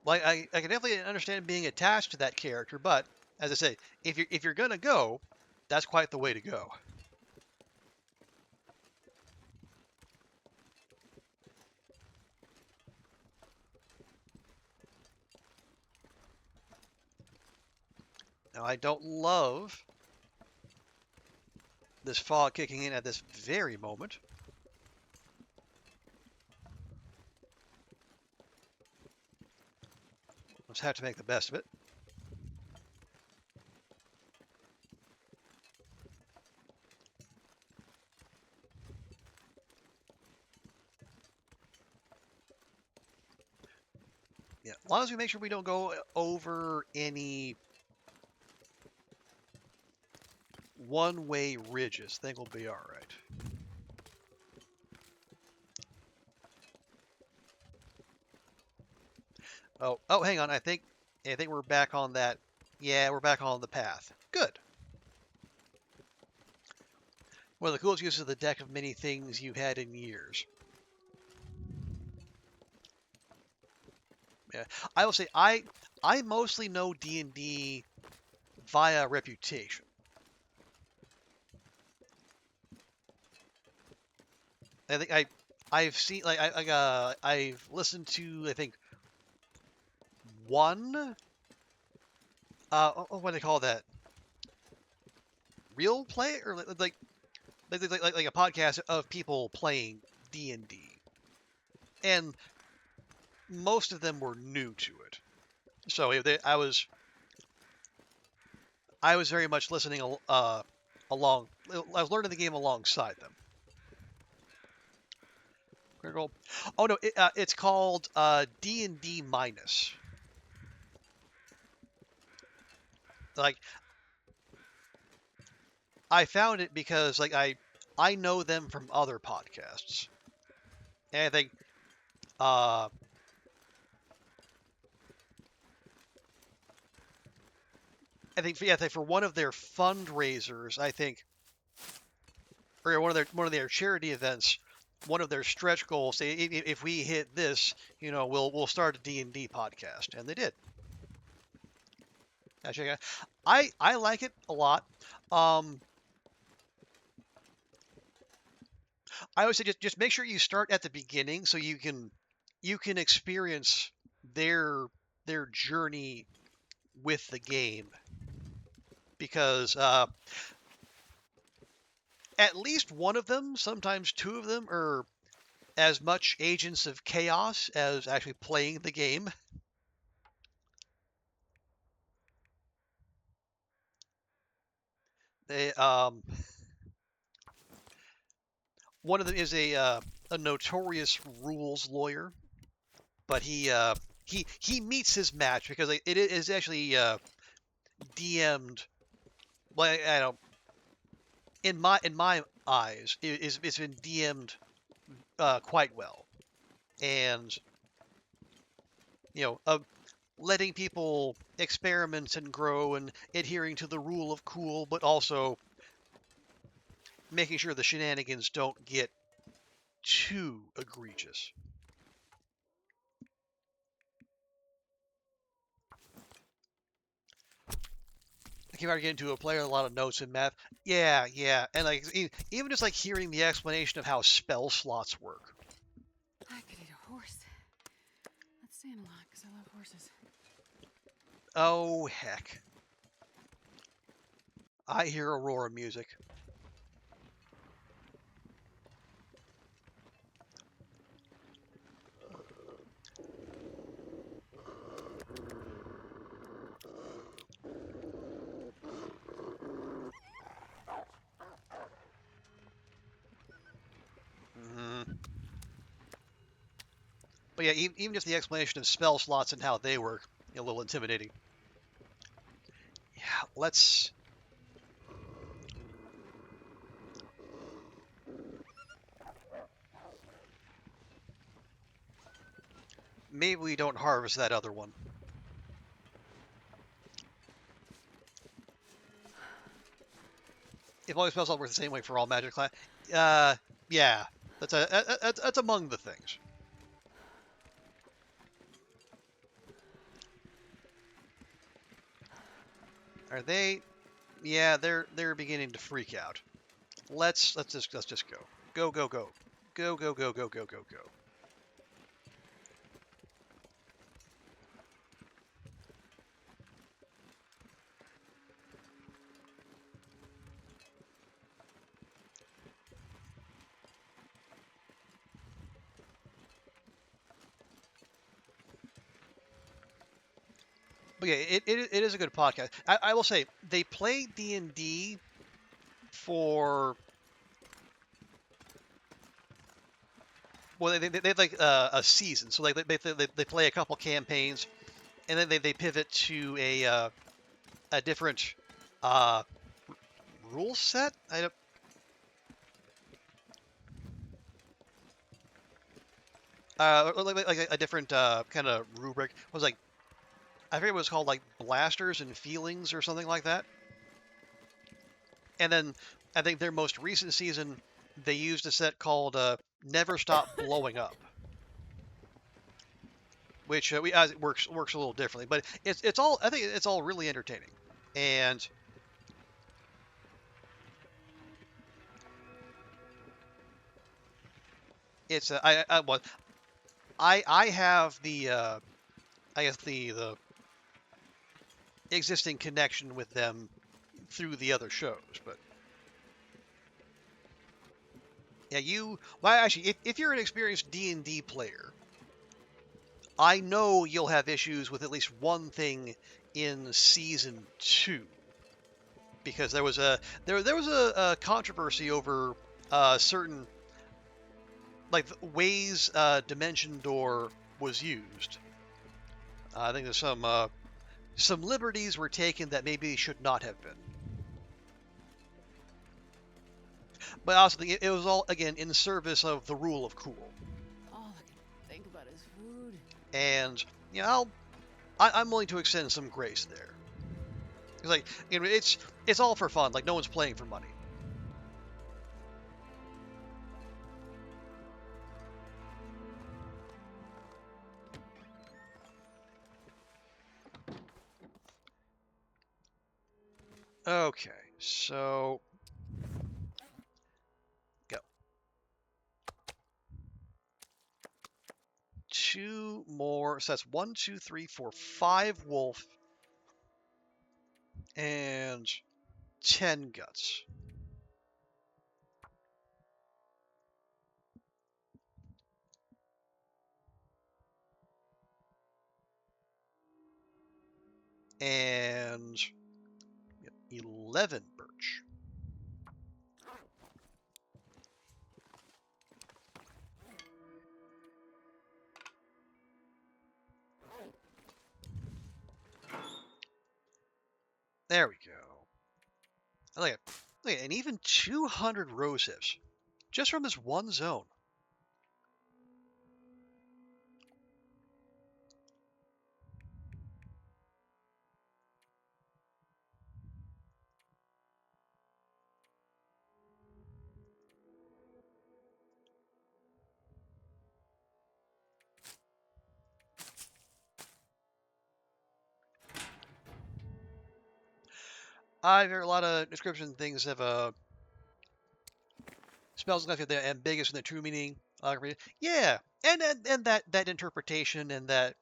Like I can definitely understand being attached to that character, but as I say, if you're gonna go, that's quite the way to go. Now I don't love this fog kicking in at this very moment. Let's have to make the best of it. Yeah, as long as we make sure we don't go over any one-way ridges, I think we'll be all right. Oh, hang on. I think we're back on that. Yeah, we're back on the path. Good. One of the coolest uses of the deck of many things you've had in years. Yeah, I will say I mostly know D&D via reputation. I think I've seen like I've listened to I think one what do they call that, real play or like a podcast of people playing D&D, and most of them were new to it. So I was very much listening along. I was learning the game alongside them. Critical. Oh no, it's called D&D minus. Like I found it because like I know them from other podcasts, and uh I think for one of their fundraisers, I think, or one of their charity events, one of their stretch goals, say if we hit this, we'll start a D&D podcast, and they did. Actually, I like it a lot. Um, I always say just make sure you start at the beginning so you can experience their journey with the game, because at least one of them, sometimes two of them, are as much agents of chaos as actually playing the game. They One of them is a notorious rules lawyer, but he meets his match because it is actually DM'd. Well, I don't. In my eyes, it's been DM'd quite well, and you know, letting people experiment and grow and adhering to the rule of cool, but also making sure the shenanigans don't get too egregious. I came out getting to a player a lot of notes in math. Yeah, and like even just like hearing the explanation of how spell slots work. I could eat a horse. Let's stand a lot because I love horses. Oh heck! I hear Aurora music. Mm-hmm. But yeah, even just the explanation of spell slots and how they work, a little intimidating. Yeah, let's. Maybe we don't harvest that other one. If all your spells all work the same way for all magic class, yeah, that's among the things. Are they? Yeah, they're beginning to freak out. Let's just go. Go go go. Go go go go go go go. But yeah, it is a good podcast. I will say they play D&D for well they like a season, so like they play a couple campaigns and then they pivot to a different uh, rule set. I don't, like a different kind of rubric. It was like I forget what it was called, like blasters and feelings or something like that. And then I think their most recent season they used a set called Never Stop Blowing Up, which it works a little differently, but it's all I think it's all really entertaining, and it's I have the I guess the existing connection with them through the other shows, but yeah, well actually if you're an experienced D&D player, I know you'll have issues with at least one thing in season 2 because there was a controversy over certain like the ways dimension door was used. I think there's some liberties were taken that maybe should not have been. But also, it was all again in service of the rule of cool. All I can think about is food. And you know, I'm willing to extend some grace there. It's like it's all for fun. Like no one's playing for money. Okay, so go. 2 more. So that's 1, 2, 3, 4, 5 wolf and 10 guts. And 11 birch. There we go. Look at, and even 200 rose hips just from this one zone. I've heard a lot of description things have spells like the ambiguous and the true meaning. Yeah, and that interpretation and that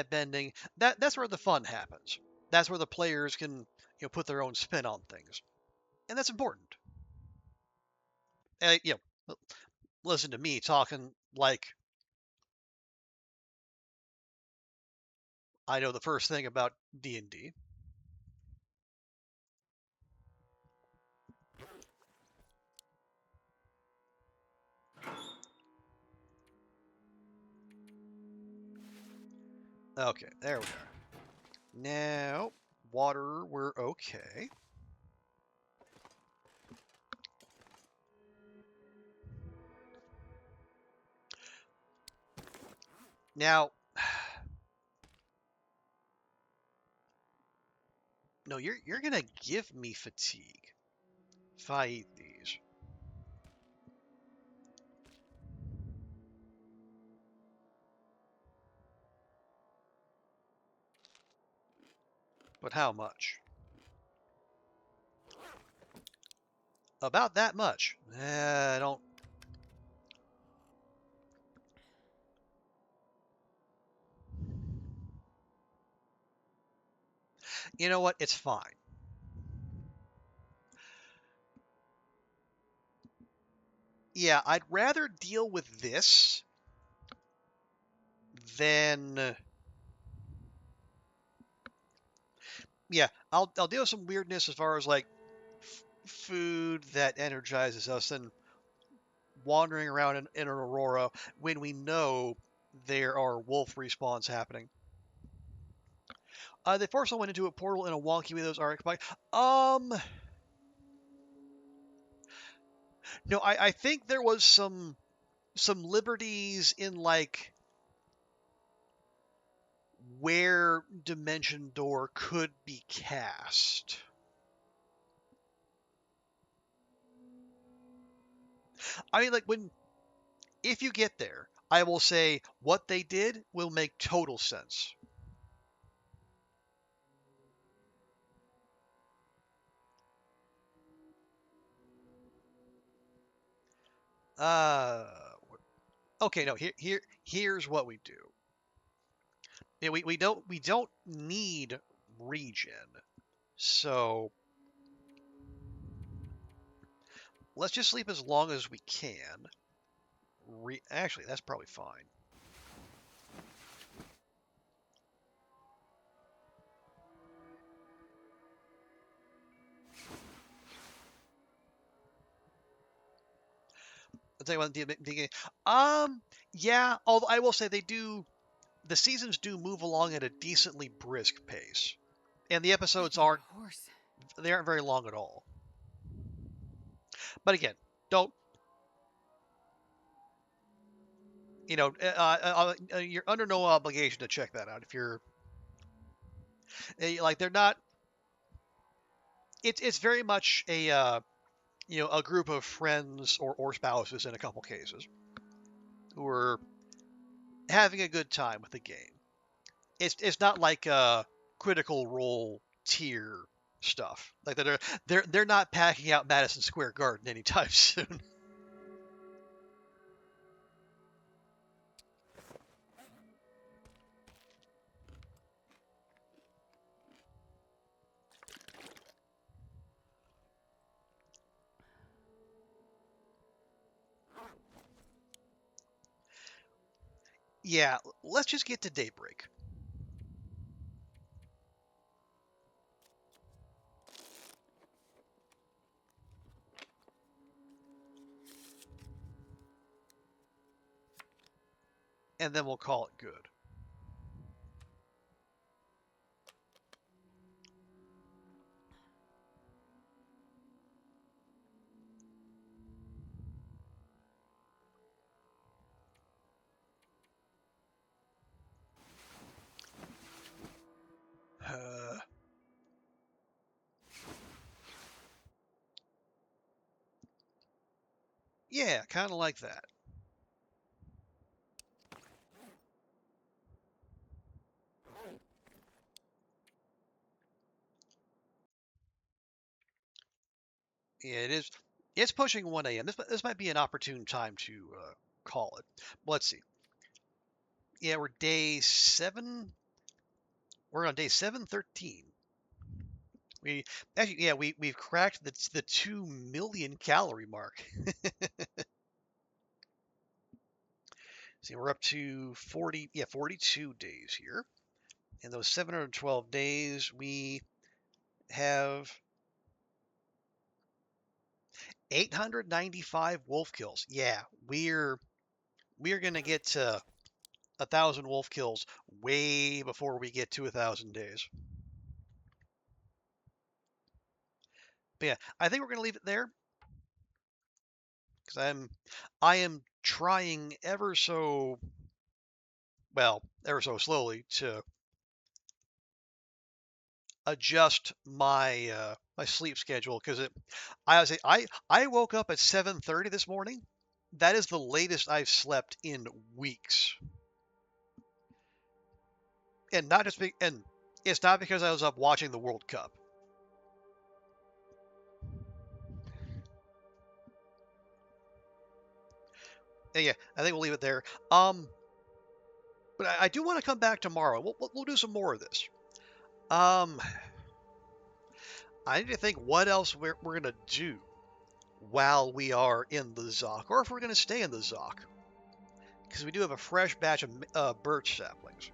bending that's where the fun happens. That's where the players can put their own spin on things, and that's important. Listen to me talking like I know the first thing about D&D. Okay, there we are. Now, water, we're okay. Now, no, you're gonna give me fatigue. if I eat these. But how much? About that much. I don't. You know what? It's fine. Yeah, I'd rather deal with this than. Yeah, I'll deal with some weirdness as far as like food that energizes us and wandering around in an aurora when we know there are wolf respawns happening. They forced someone into a portal in a wonky way. Those are combined. No, I think there was some liberties in like where Dimension Door could be cast. I mean, like if you get there, I will say what they did will make total sense. Uh, okay, no, here's what we do. Yeah, we don't need regen, so let's just sleep as long as we can. Actually, that's probably fine. I'll tell you what, yeah. Although I will say the seasons do move along at a decently brisk pace, and the I episodes could eat aren't a horse. they aren't very long at all. But again, don't you're under no obligation to check that out if you're like they're not. It's very much a group of friends or spouses in a couple cases who are having a good time with the game. It's not like critical role tier stuff. Like they're not packing out Madison Square Garden anytime soon. Yeah, let's just get to daybreak. And then we'll call it good. Uh, yeah, kind of like that. Yeah, it is. It's pushing 1 a.m. This might be an opportune time to call it. Let's see. Yeah, we're day 7. We're on day 713. We actually, yeah, we've cracked the 2 million calorie mark. See, we're up to 42 days here. In those 712 days, we have 895 wolf kills. Yeah, we're gonna get to 1,000 wolf kills way before we get to 1,000 days. But yeah, I think we're gonna leave it there because I am trying ever so slowly to adjust my my sleep schedule because I woke up at 7:30 this morning. That is the latest I've slept in weeks, and not just and it's not because I was up watching the World Cup. And yeah, I think we'll leave it there. But I do want to come back tomorrow. We'll do some more of this. Um, I need to think what else we're gonna do while we are in the Zoc, or if we're gonna stay in the Zoc, because we do have a fresh batch of birch saplings.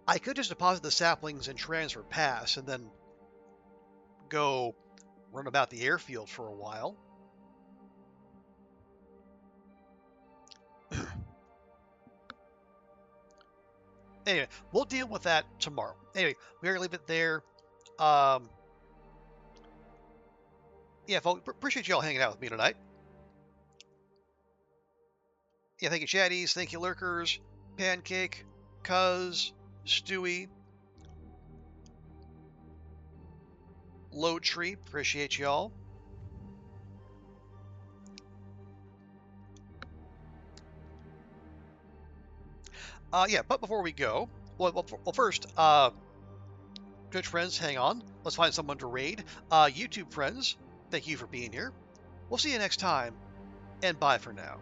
I could just deposit the saplings in transfer pass and then go run about the airfield for a while. Anyway, we'll deal with that tomorrow. Anyway, we're gonna leave it there. Um, yeah, folks, appreciate y'all hanging out with me tonight. Yeah, thank you, chatties. Thank you, lurkers. Pancake, Cuz, Stewie, Load Tree. Appreciate y'all. Yeah, but before we go, well first, Twitch friends, hang on. Let's find someone to raid. YouTube friends, thank you for being here. We'll see you next time, and bye for now.